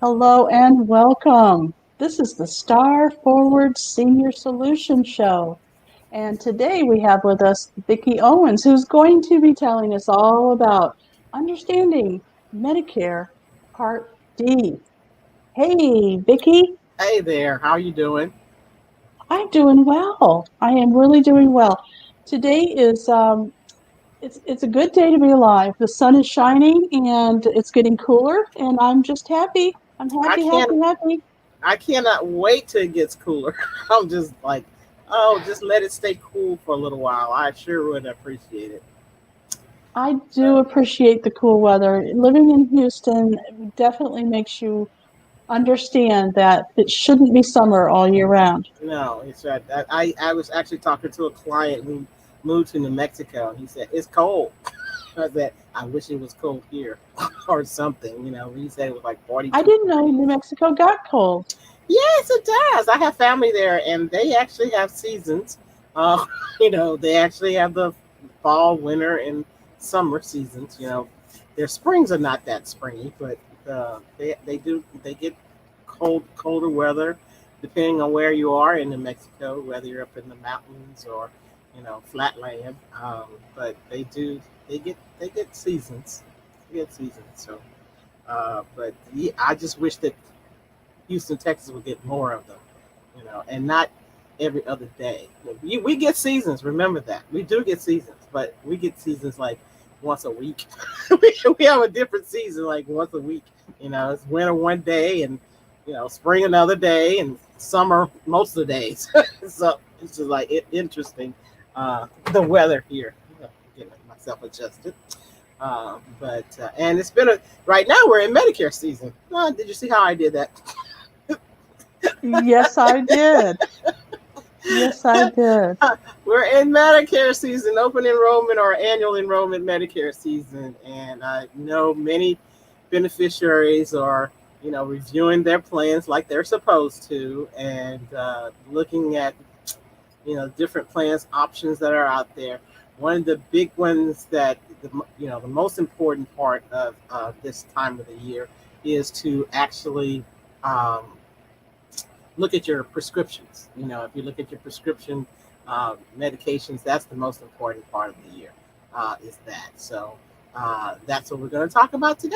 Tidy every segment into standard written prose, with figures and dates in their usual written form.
Hello and welcome. This is the Star Forward Senior Solution Show. And today we have with us Vickie Owens, who's going to be telling us all about understanding Medicare Part D. Hey, Vickie, Hey there, how you doing? I'm doing well. I am really doing well. Today is it's a good day to be alive. The sun is shining and it's getting cooler, and I'm just happy. I'm I happy, can't happy, happy. I cannot wait till it gets cooler. I'm just like, oh, just let it stay cool for a little while. I sure would appreciate it. I do So appreciate the cool weather. Living in Houston definitely makes you understand that it shouldn't be summer all year round. no, it's right. I was actually talking to a client who moved to New Mexico and he said, it's cold. I said, I wish it was cold here or something, He said it was like I 42 didn't know degrees. New Mexico got cold. Yes, it does. I have family there, and they actually have seasons. Uh, they actually have the fall, winter, and summer seasons. Their springs are not that springy, but they get colder weather depending on where you are in New Mexico, whether you're up in the mountains or flatland. But they get seasons. They get seasons. So, but yeah, I just wish that Houston, Texas will get more of them, and not every other day. We get seasons, remember that. We do get seasons, but we get seasons like once a week. we have a different season like once a week. It's winter one day and, spring another day and summer most of the days. So it's just like interesting, the weather here. Getting myself adjusted. And it's been right now we're in Medicare season. Did you see how I did that? Yes, I did. Yes, I did. We're in Medicare season, open enrollment or annual enrollment Medicare season, and I know many beneficiaries are, reviewing their plans like they're supposed to, and looking at, different plans options that are out there. One of the big ones that the most important part of this time of the year is to actually um, look at your prescriptions. If you look at your prescription medications, that's the most important part of the year. Is that so? That's what we're going to talk about today.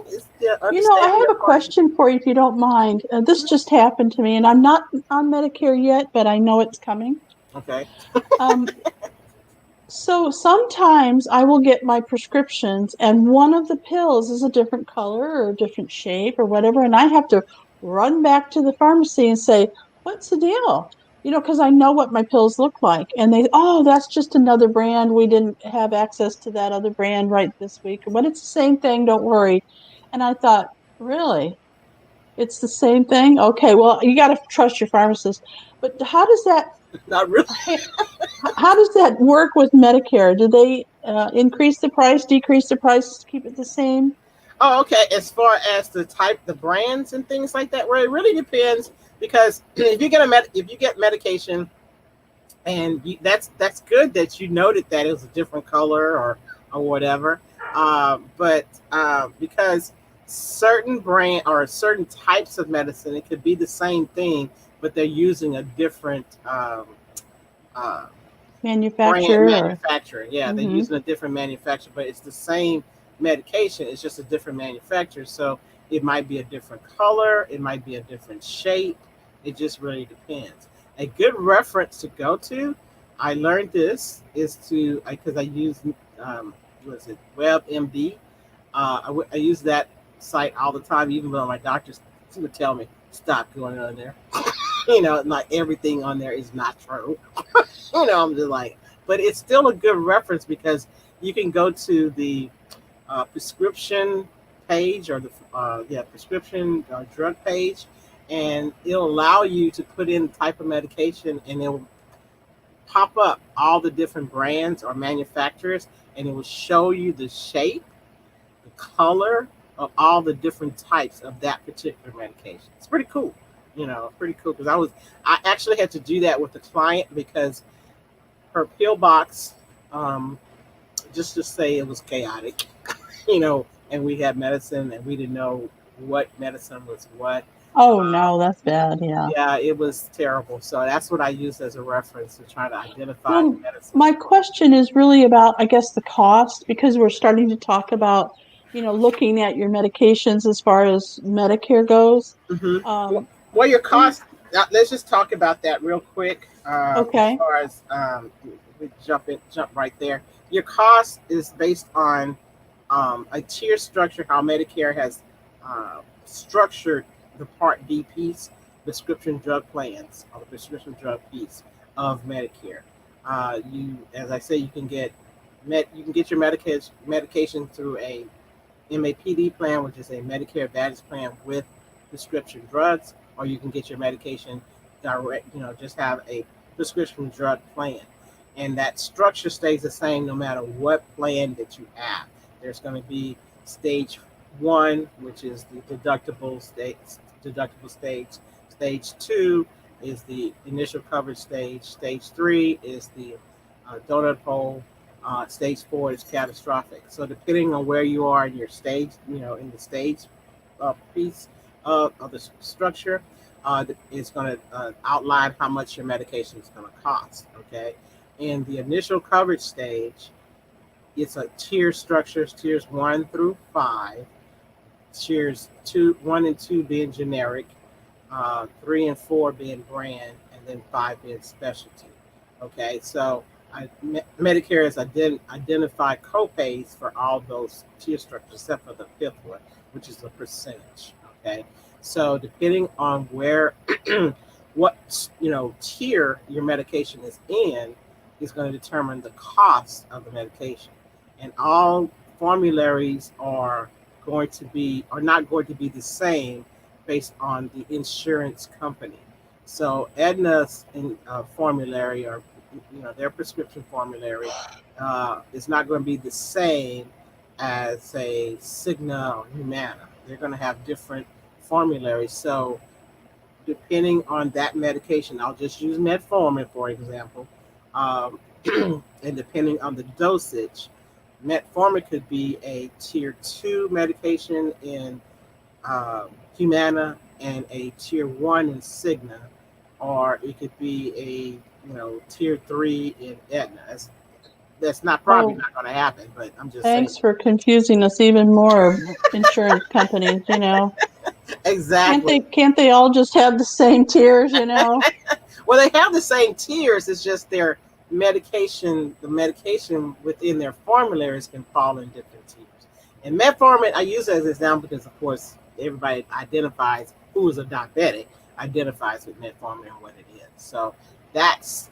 Is the I understanding have your a part. question for you if you don't mind. This just happened to me, and I'm not on Medicare yet, but I know it's coming. Okay. Um, So sometimes I will get my prescriptions, and one of the pills is a different color or a different shape or whatever, and I have to run back to the pharmacy and say, "What's the deal?" Because I know what my pills look like, and "Oh, that's just another brand. We didn't have access to that other brand right this week, but it's the same thing. Don't worry." And I thought, really? It's the same thing? Okay, well, you got to trust your pharmacist. But Not really. how does that work with Medicare? Do they increase the price, decrease the price, keep it the same? Oh, okay. As far as the type, the brands and things like that, well, it really depends because if you get medication and that's good that you noted that it was a different color or whatever. But because certain brand or certain types of medicine, it could be the same thing, but they're using a different uh, brand Manufacturer or manufacturer. Yeah, they're mm-hmm. using a different manufacturer, but it's the same medication. It's just a different manufacturer. So it might be a different color. It might be a different shape. It just really depends. A good reference to go to, I learned this is to because I use what is it WebMD. I use that site all the time, even though my doctors would tell me stop going on there. Not everything on there is not true. I'm just like, but it's still a good reference because you can go to the prescription page or the prescription drug page, and it'll allow you to put in the type of medication, and it'll pop up all the different brands or manufacturers, and it will show you the shape, the color of all the different types of that particular medication. It's pretty cool. Pretty cool because I actually had to do that with the client because her pill box, um, just to say it was chaotic, and we had medicine and we didn't know what medicine was what. Oh no, that's bad. Yeah. Yeah, it was terrible. So that's what I used as a reference to try to identify Well, medicine. my question is really about, I guess, the cost, because we're starting to talk about, looking at your medications as far as Medicare goes. Mm-hmm. Um, Well, your and- cost. Let's just talk about that real quick. As okay. far as we jump right there. Your cost is based on a tier structure. How Medicare has structured the Part D piece, prescription drug plans, or the prescription drug piece of Medicare. As I say, you can get your medication through a MAPD plan, which is a Medicare Advantage plan with prescription drugs, or you can get your medication direct, just have a prescription drug plan. And that structure stays the same no matter what plan that you have. There's going to be stage one, which is the deductible stage. Stage two is the initial coverage stage. Stage three is the donut hole. Stage four is catastrophic. So depending on where you are in your stage, in the stage piece of the structure, it's going to outline how much your medication is going to cost. Okay, in the initial coverage stage, it's a tier structure, tiers 1 through 5, tiers 1 and 2 being generic, 3 and 4 being brand, and then 5 being specialty. Okay, so Medicare has identified copays for all those tier structures except for the fifth one, which is the percentage. Okay, so depending on where, what tier your medication is in, is going to determine the cost of the medication, and all formularies are not going to be the same based on the insurance company. So Aetna's formulary, or their prescription formulary, is not going to be the same as a Cigna or Humana. They're going to have different formularies. So depending on that medication, I'll just use metformin for example, and depending on the dosage, metformin could be a tier 2 medication in Humana and a tier 1 in Cigna, or it could be a tier 3 in Aetna. That's probably not going to happen, but I'm just saying. Thanks for confusing us even more, insurance companies. Exactly. Can't they all just have the same tiers? Well, they have the same tiers. It's just their medication, the medication within their formularies can fall in different tiers. And metformin, I use it as an example because, of course, everybody identifies who is a diabetic identifies with metformin and what it is. So that's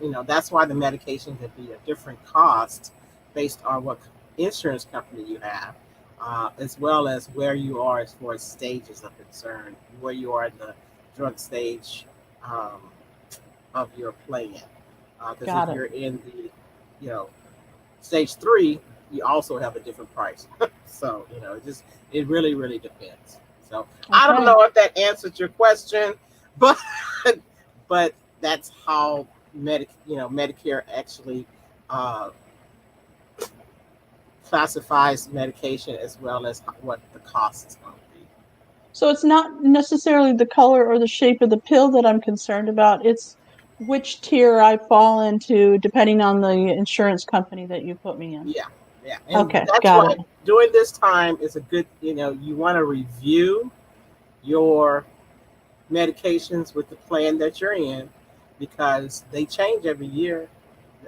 why the medication can be a different cost based on what insurance company you have, as well as where you are as far as stages are concerned, where you are in the drug stage of your plan. Because if you're in the stage 3, you also have a different price. So it really depends. So okay. I don't know if that answered your question, but that's how Medicare actually classifies medication, as well as what the cost is going to be. So it's not necessarily the color or the shape of the pill that I'm concerned about. It's which tier I fall into depending on the insurance company that you put me in. Yeah. And okay, that's got why it. During this time is a good, you want to review your medications with the plan that you're in, because they change every year.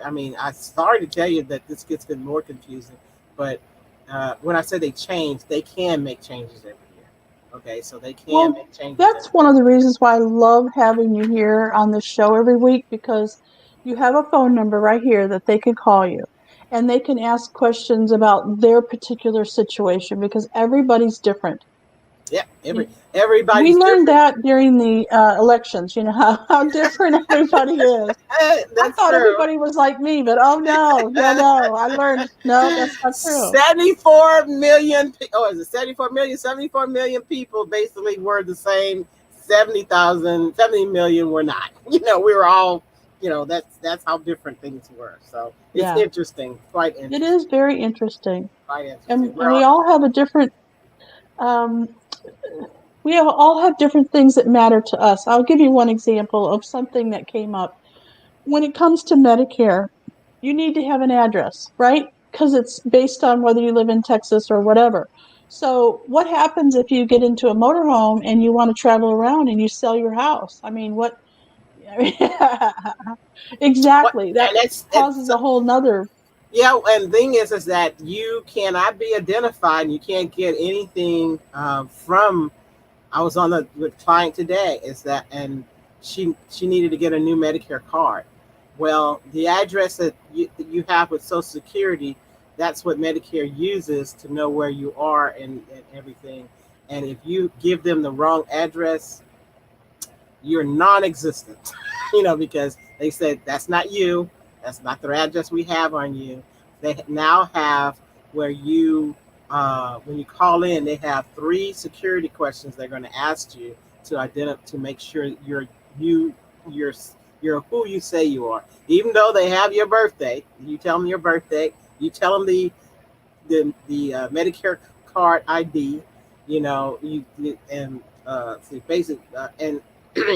I mean, I'm sorry to tell you that this gets more confusing, but when I say they change, they can make changes every year. Okay, so they can make changes. That's one of the reasons why I love having you here on the show every week, because you have a phone number right here that they can call you, and they can ask questions about their particular situation, because everybody's different. Yeah, everybody's We learned different. that during the elections, how different everybody is. I thought everybody was like me, but oh no, I learned, no, that's not true. 74 million, is it 74 million? 74 million people basically were the same. 70 million were not. We were all, that's how different things were. So it's interesting, quite interesting. It is very interesting. Quite interesting. And we all have a different we all have different things that matter to us. I'll give you one example of something that came up. When it comes to Medicare, you need to have an address, right? Because it's based on whether you live in Texas or whatever. So what happens if you get into a motorhome and you want to travel around and you sell your house? I mean, what? What Exactly. That and it's causes a whole nother. yeah, and the thing is that you cannot be identified, and you can't get anything from. I was on the with client today. Is that and she needed to get a new Medicare card. Well, the address that you have with Social Security, that's what Medicare uses to know where you are and everything. And if you give them the wrong address, you're non-existent. Because they said that's not you, that's not the address we have on you. They now have where you when you call in, they have 3 security questions they're going to ask you to identify to make sure you you're you're who you say you are. Even though they have your birthday, you tell them your birthday, you tell them the Medicare card ID, and see basic and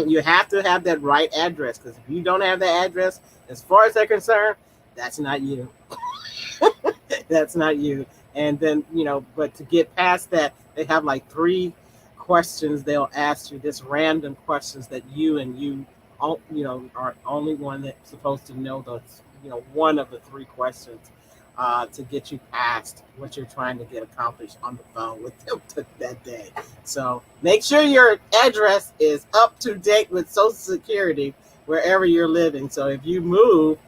you have to have that right address, because if you don't have that address, as far as they're concerned, that's not you. That's not you. And then, but to get past that, they have like 3 questions they'll ask you, this random questions that you are only one that's supposed to know those, one of the 3 questions to get you past what you're trying to get accomplished on the phone with them that day. So make sure your address is up to date with Social Security wherever you're living. So if you move,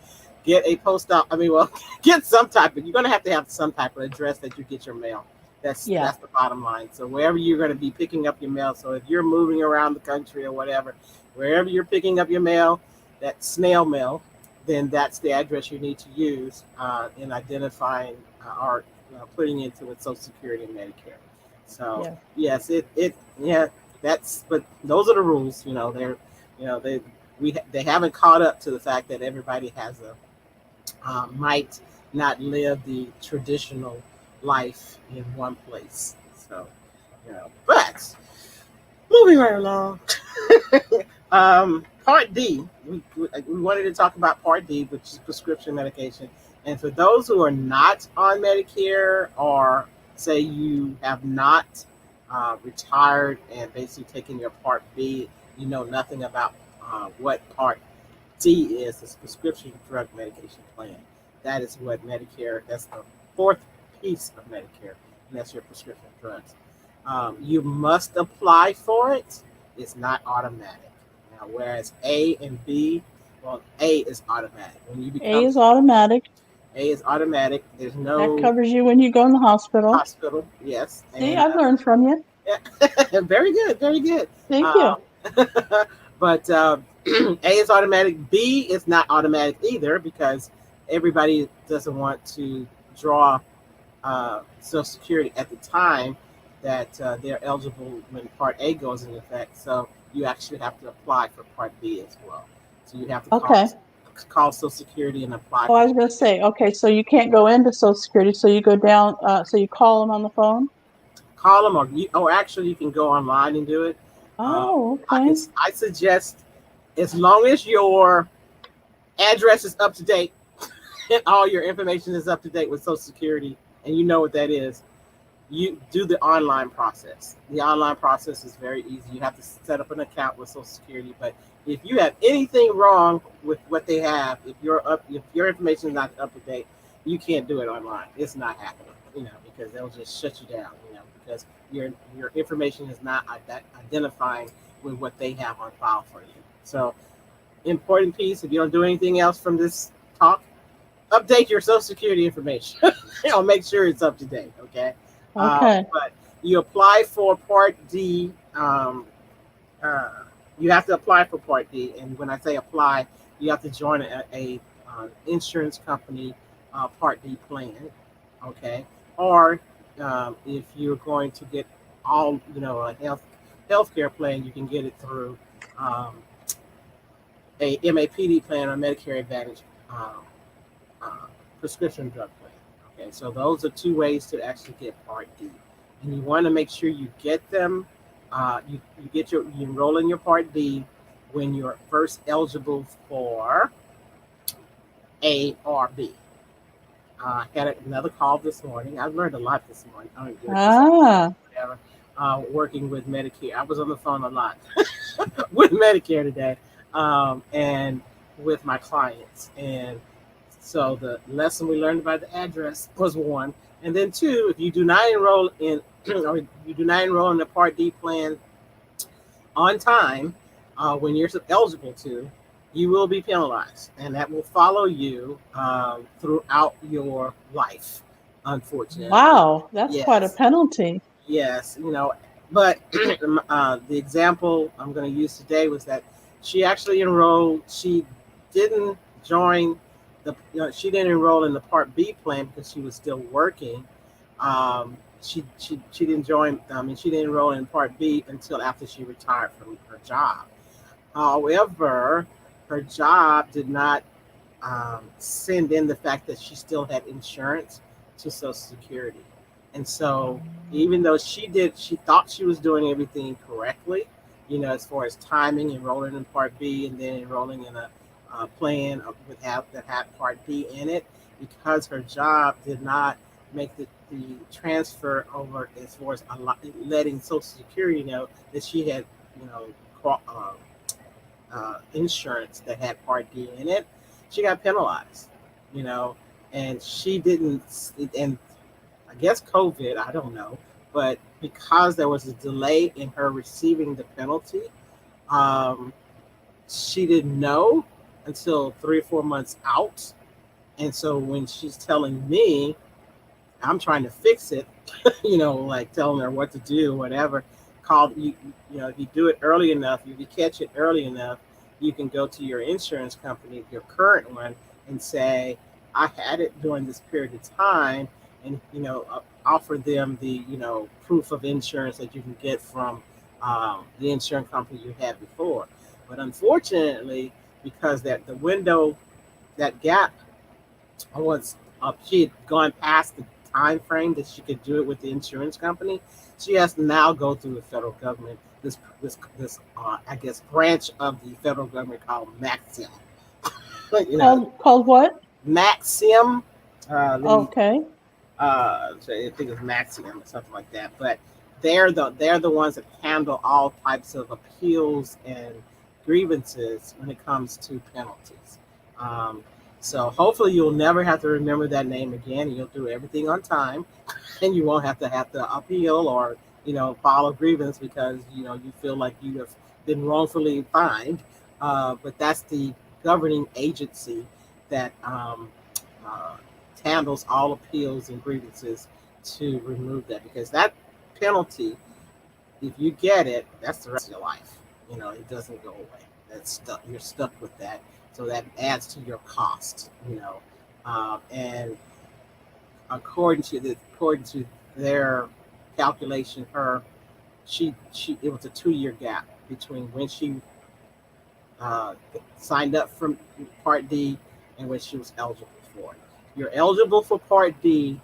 get a post op. I mean, well, get some type of. You're going to have some type of address that you get your mail. That's the bottom line. So wherever you're going to be picking up your mail. So if you're moving around the country or whatever, wherever you're picking up your mail, that snail mail, then that's the address you need to use in identifying or putting into with Social Security and Medicare. So yes, but those are the rules. They haven't caught up to the fact that everybody has might not live the traditional life in one place. So, but moving right along. Part D, we wanted to talk about Part D, which is prescription medication. And for those who are not on Medicare, or say you have not retired and basically taken your Part B, you know nothing about what Part D is, this prescription drug medication plan. That is what Medicare, that's the 4th piece of Medicare, and that's your prescription drugs. You must apply for it. It's not automatic. Now, whereas A and B, well, A is automatic. When you become A is automatic. A is automatic. There's no That covers you when you go in the hospital. Hospital, yes. See, I've learned from you. Yeah. Very good, very good. Thank you. But A is automatic. B is not automatic either, because everybody doesn't want to draw Social Security at the time that they're eligible when Part A goes into effect. So you actually have to apply for Part B as well. So you have to call Social Security and apply. I was going to say, okay, so you can't go into Social Security, so you go down, so you call them on the phone? Call them, or actually you can go online and do it. Oh, okay. I suggest, as long as your address is up to date and all your information is up to date with Social Security, and you know what that is, you do the online process. The online process is very easy. You have to set up an account with Social Security, but if you have anything wrong with what they have, if your information is not up to date, you can't do it online. It's not happening, because they'll just shut you down, because your information is not identifying with what they have on file for you. So, important piece. If you don't do anything else from this talk, update your Social Security information. Make sure it's up to date. Okay. Okay. But you apply for Part D. You have to apply for Part D, and when I say apply, you have to join a insurance company Part D plan. Okay. Or if you're going to get all, a healthcare plan, you can get it through a MAPD plan or Medicare Advantage prescription drug plan. Okay, so those are 2 ways to actually get Part D, and you want to make sure you get them You enroll in your Part D when you're first eligible for A or B. Had another call this morning. I learned a lot this morning. I don't do it this Ah, whatever. Working with Medicare, I was on the phone a lot with Medicare today, and with my clients. And so the lesson we learned about the address was one, and then two, if you do not enroll in or you do not enroll in the Part D plan on time when you're eligible to, you will be penalized, and that will follow you throughout your life. Unfortunately, wow, that's quite a yes, penalty. yes, but the example I'm going to use today was that she actually enrolled. She didn't join she didn't enroll in the Part B plan because she was still working. She didn't join. I mean, she didn't enroll in Part B until after she retired from her job. However, her job did not send in the fact that she still had insurance to Social Security. And so, even though she thought she was doing everything correctly, as far as timing, enrolling in Part B and then enrolling in a plan that had Part D in it, because her job did not make the transfer over as far as letting Social Security know that she had, you know, insurance that had Part D in it, she got penalized, you know, and she didn't, and I guess COVID, I don't know, but because there was a delay in her receiving the penalty, um, she didn't know until 3 or 4 months out. And so when she's telling me, I'm trying to fix it, like telling her what to do, whatever. If you do it early enough, if you catch it early enough, you can go to your insurance company, your current one, and say, I had it during this period of time, and offer them the proof of insurance that you can get from the insurance company you had before. But unfortunately, because the window, that gap was up, she had gone past the time frame that she could do it with the insurance company. She has to now go through the federal government, this I guess branch of the federal government called Maxim. Called what? Maxim. Let me Okay. I think it's Maxim or something like that. But they're the ones that handle all types of appeals and grievances when it comes to penalties. Um, so hopefully you'll never have to remember that name again, and you'll do everything on time, and you won't have to appeal or file a grievance because you feel like you have been wrongfully fined. But that's the governing agency that uh, handles all appeals and grievances to remove that, because that penalty, if you get it, that's the rest of your life. It doesn't go away. That's stuck. You're stuck with that. So that adds to your cost. And according to their calculation, she it was a 2 year gap between when she uh, signed up for Part D and when she was eligible for it. You're eligible for Part D.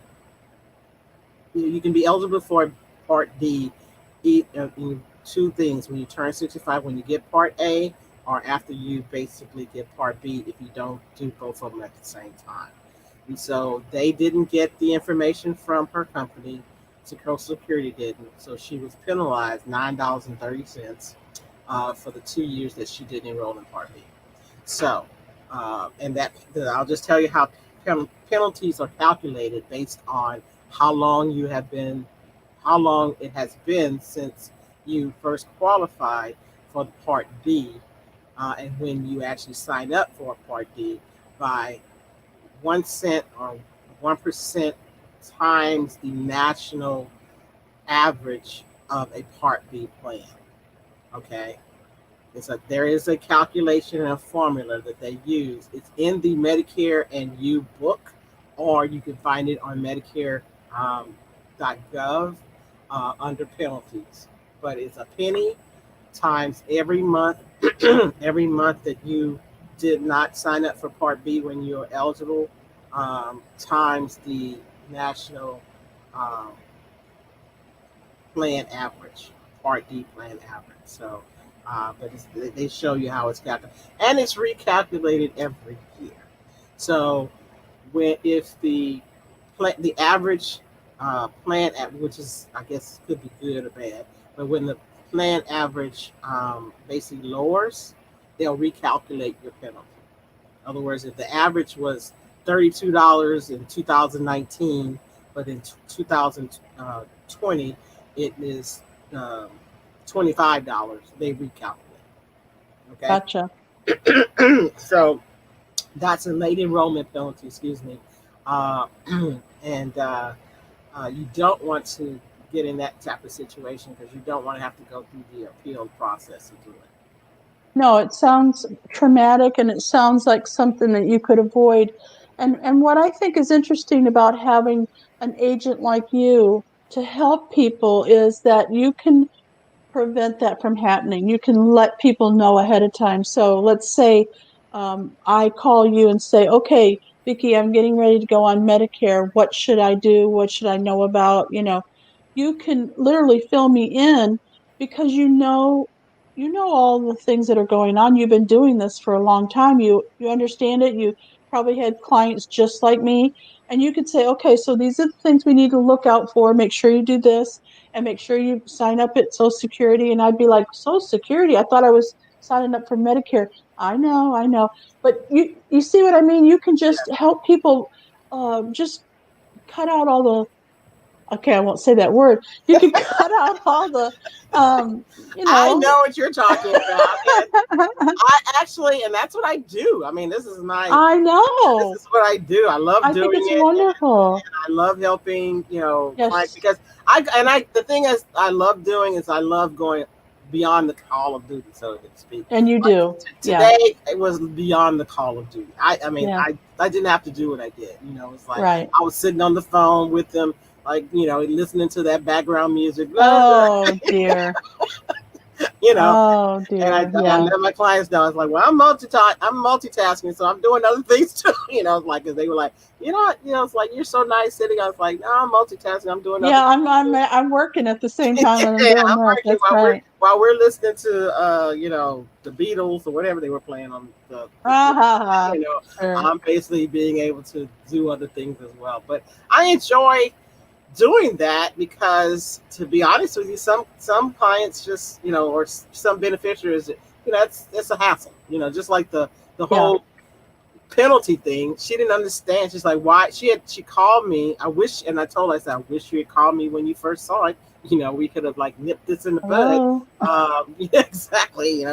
You can be eligible for Part D in two things: when you turn 65, when you get Part A, or after you basically get Part B if you don't do both of them at the same time. And so they didn't get the information from her company. Social Security didn't. So she was penalized $9.30 for the 2 years that she didn't enroll in Part B. So, and I'll just tell you how penalties are calculated based on how long it has been since you first qualified for the Part D, and when you actually sign up for Part D, by 1 cent or 1% times the national average of a Part B plan. Okay, there is a calculation and a formula that they use. It's in the Medicare and You book, or you can find it on Medicare.gov under penalties. But it's a penny times every month, every month that you did not sign up for Part B when you were eligible, times the national um, plan average. Part D plan average. So, but they show you how it's calculated, and it's recalculated every year. So, if the average plan, which is, I guess, could be good or bad, but when the plan average basically lowers, they'll recalculate your penalty. In other words, if the average was $32 in 2019, but in 2020 it is $25, they recalculate. Okay. Gotcha. So that's a late enrollment penalty, excuse me. And you don't want to get in that type of situation because you don't want to have to go through the appeal process to do it. No, it sounds traumatic, and it sounds like something that you could avoid. And what I think is interesting about having an agent like you to help people is that you can prevent that from happening. You can let people know ahead of time. So let's say I call you and say, okay, Vickie, I'm getting ready to go on Medicare. What should I do? What should I know about? You can literally fill me in because you know all the things that are going on. You've been doing this for a long time. You understand it. You probably had clients just like me, and you could say, okay, so these are the things we need to look out for. Make sure you do this, and make sure you sign up at Social Security. And I'd be like, Social Security? I thought I was signing up for Medicare. I know. But you see what I mean? You can just help people just cut out all the, okay, I won't say that word. You can cut out all the, I know what you're talking about. And I actually, and that's what I do. I mean, this is I know. This is what I do. I love I doing think it's it. wonderful. And I love helping, Yes. clients because the thing is I love doing is I love going beyond the call of duty, so to speak. And you do. Today it was beyond the call of duty. I mean, Yeah. I didn't have to do what I did. It's like Right. I was sitting on the phone with them, like, listening to that background music. Oh dear. Oh dear. And I let my clients know. I was like, well, I'm multitasking, so I'm doing other things too. Like, because they were like, it's like, you're so nice sitting. I was like, no, I'm multitasking. I'm doing. Yeah, I'm working at the same time when I'm doing I'm that. That's right. while we're listening to the Beatles or whatever they were playing on the Sure. I'm basically being able to do other things as well. But I enjoy doing that because, to be honest with you, some clients just or some beneficiaries, it's a hassle. Just like the whole penalty thing. She didn't understand. She's like, why? She called me. I told her, I said, I wish you had called me when you first saw it. We could have like nipped this in the bud. Exactly.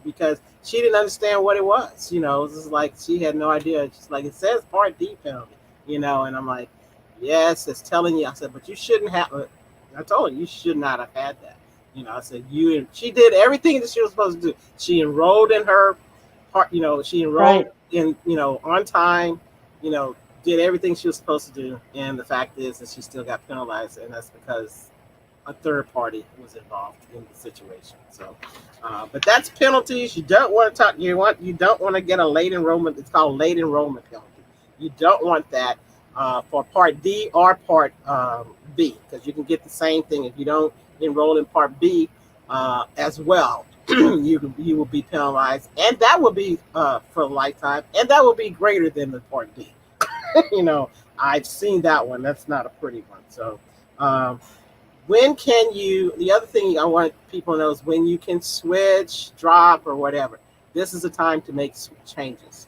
Because she didn't understand what it was. It was just like she had no idea. She's like, it says Part D penalty. And I'm like, yes, it's telling you. I said, but you shouldn't have. I told her you should not have had that. I said she did everything that she was supposed to do. She enrolled in her part. She enrolled in on time. Did everything she was supposed to do. And the fact is that she still got penalized, and that's because a third party was involved in the situation. So, but that's penalties. You don't want to talk. You don't want to get a late enrollment. It's called late enrollment penalty. You don't want that. For Part D or Part B, because you can get the same thing if you don't enroll in Part B as well. You will be penalized, and that will be for a lifetime, and that will be greater than the Part D. I've seen that one. That's not a pretty one. So, when can you? The other thing I want people to know is when you can switch, drop, or whatever. This is a time to make changes.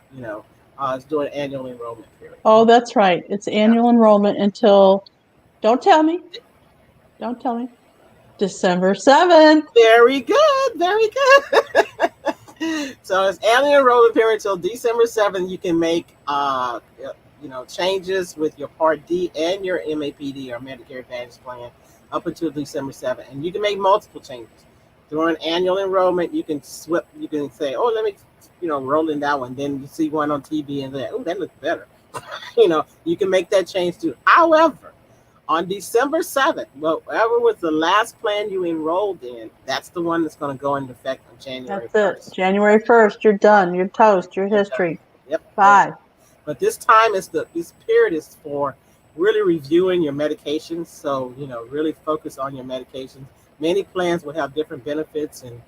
It's doing annual enrollment period. Oh, that's right. It's annual enrollment until, don't tell me, December 7th. Very good. So it's annual enrollment period until December 7th. You can make, changes with your Part D and your MAPD or Medicare Advantage plan up until December 7th. And you can make multiple changes. During annual enrollment, you can say, oh, let me, roll in that one. Then you see one on TV and say, oh, that looks better. You can make that change too. However, on December 7th, whatever was the last plan you enrolled in, that's the one that's going to go into effect on January 1st. That's it. January 1st, you're done. You're toast. You're history. Yep. Bye. But this period is for really reviewing your medications. So, really focus on your medications. Many plans will have different benefits and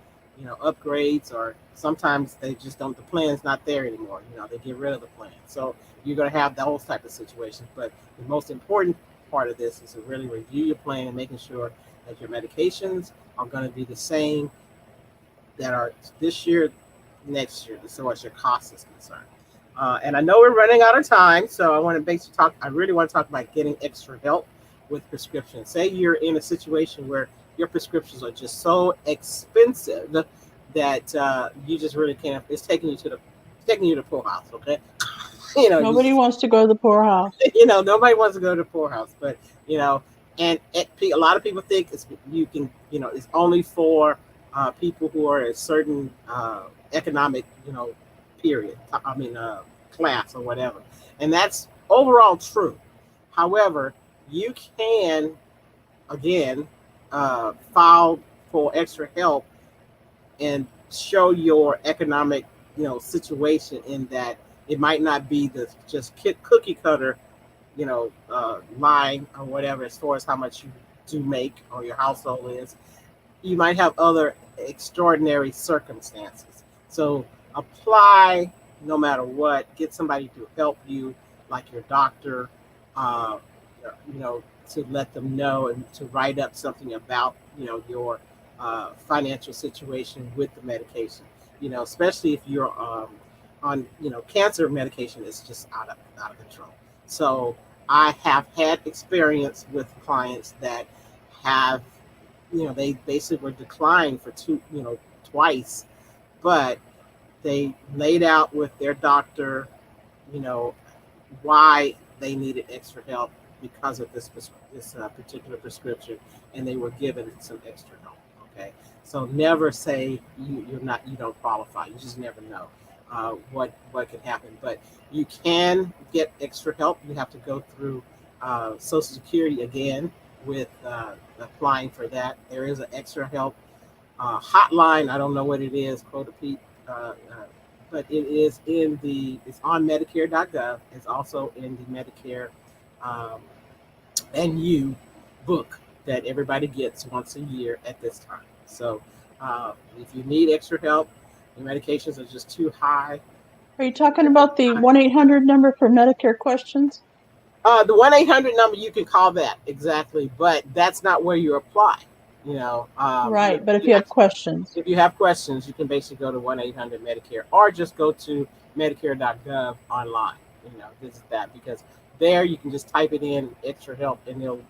upgrades, or sometimes they just don't. The plan's not there anymore. They get rid of the plan. So you're going to have those type of situations. But the most important part of this is to really review your plan and making sure that your medications are going to be the same that are this year, next year, so as your cost is concerned. And I know we're running out of time, so I want to basically talk. I really want to talk about getting extra help with prescriptions. Say you're in a situation where your prescriptions are just so expensive that you just really can't. It's taking you to the poorhouse. Okay, Nobody wants to go to the poorhouse. Nobody wants to go to the poorhouse, but and a lot of people think it's only for people who are a certain economic period. I mean class or whatever, and that's overall true. However, you can again file for extra help and show your economic situation, in that it might not be the just cookie cutter line or whatever as far as how much you do make or your household is. You might have other extraordinary circumstances. So apply no matter what. Get somebody to help you, like your doctor, uh, to let them know and to write up something about your financial situation with the medication. Especially if you're on cancer medication is just out of control. So I have had experience with clients that have they basically were declined for twice, but they laid out with their doctor you know why they needed extra help because of this particular prescription, and they were given some extra help. Okay, so never say you don't qualify. You just never know what can happen, but you can get extra help. You have to go through Social Security again with applying for that. There is an extra help hotline. I don't know what it is, quote Pete, but it's on Medicare.gov. It's also in the Medicare and You book that everybody gets once a year at this time. So if you need extra help, your medications are just too high. Are you talking about the 1-800 number for Medicare questions? The 1-800 number, you can call that, exactly, but that's not where you apply. Right, but if you have questions. If you have questions, you can basically go to 1-800 Medicare, or just go to Medicare.gov online. Visit that, because there you can just type it in, extra help, and they'll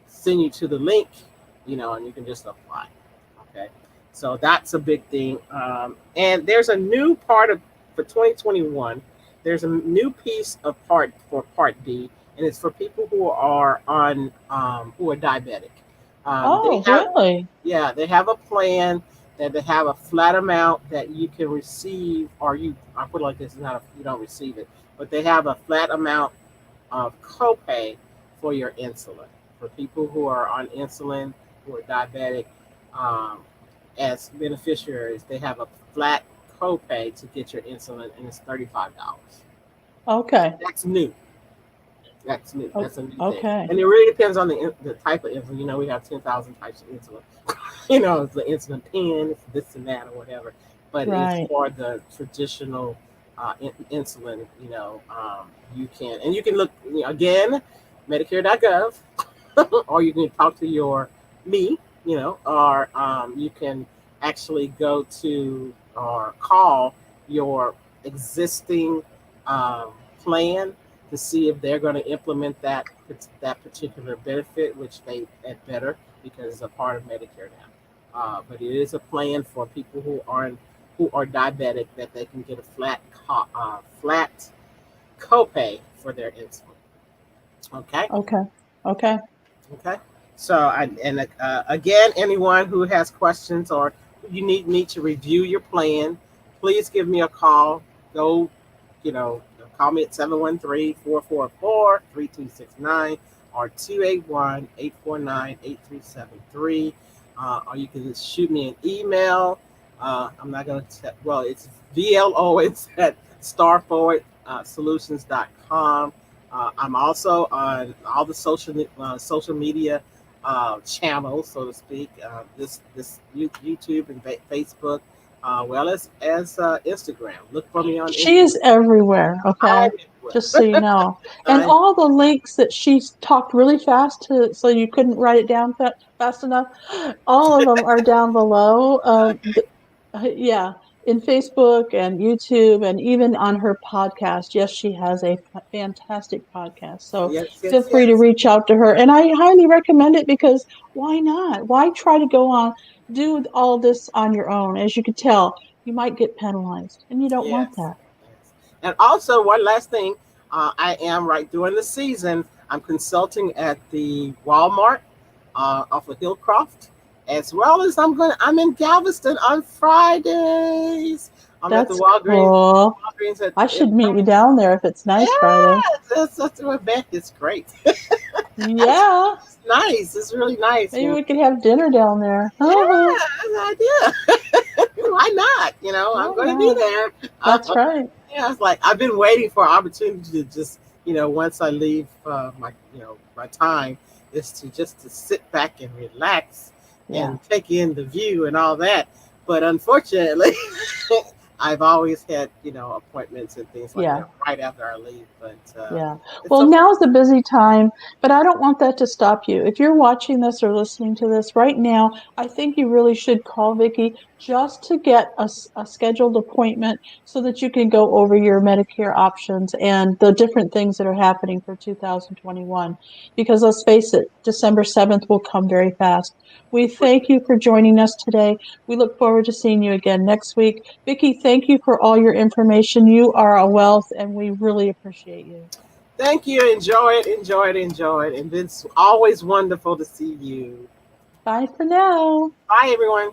send you to the link, and you can just apply. Okay, so that's a big thing. And there's a new part for 2021. There's a new piece of Part D, and it's for people who are who are diabetic. Really? Yeah, they have a plan that they have a flat amount that you can receive, or I put it like this: it's not you don't receive it, but they have a flat amount of copay for your insulin. For people who are on insulin, who are diabetic, as beneficiaries, they have a flat copay to get your insulin, and it's $35. Okay. That's new. That's new. That's a new okay. thing. And it really depends on the type of insulin. We have 10,000 types of insulin. It's the insulin pen, it's this and that or whatever. But it's for the traditional insulin. You can look again, Medicare.gov, or you can talk to me. Or you can actually go to or call your existing plan to see if they're going to implement that particular benefit, which they had better, because it's a part of Medicare now. But it is a plan for people who are diabetic, that they can get a flat copay for their insulin. Okay. So again, anyone who has questions or you need me to review your plan, please give me a call. Go, call me at 713-444-3269 or 281-849-8373. Or you can just shoot me an email. I'm not going to it's VLOwens at starforwardsolutions.com. I'm also on all the social media channels, so to speak. This YouTube and Facebook, well as Instagram. Look for me on She Instagram. is everywhere, okay? I'm Just so you know. And I, all the links that she's talked really fast to, so you couldn't write it down fast enough, all of them are down below. Yeah, in Facebook and YouTube, and even on her podcast. Yes, she has a fantastic podcast. So yes, feel yes, free to yes, reach out to her. And I highly recommend it because why not? Why try to go on, do all this on your own? As you could tell, you might get penalized, and you don't want yes, that. yes. And also, one last thing, I am right during the season. I'm consulting at the Walmart off of Hillcroft, as well as I'm in Galveston on Fridays. I'm at the That's Walgreens. cool. Walgreens at I should meet you down there if it's nice Friday. yeah, that's what event. It's great. Yeah, It's nice. It's really nice. maybe we could have dinner down there. Yeah, that's an idea. Why not? I'm Why going to be not? there. That's right. Yeah, it's like I've been waiting for an opportunity to just, once I leave my time, is to sit back and relax Yeah. and take in the view and all that. But unfortunately, I've always had, appointments and things like Yeah. that right after I leave. But Yeah. it's Well, okay. now's a busy time, but I don't want that to stop you. If you're watching this or listening to this right now, I think you really should call Vickie just to get a scheduled appointment so that you can go over your Medicare options and the different things that are happening for 2021. Because let's face it, December 7th will come very fast. We thank you for joining us today. We look forward to seeing you again next week. Vickie, thank you for all your information. You are a wealth, and we really appreciate you. Thank you. Enjoy it, enjoy it, enjoy it. And it's always wonderful to see you. Bye for now. Bye, everyone.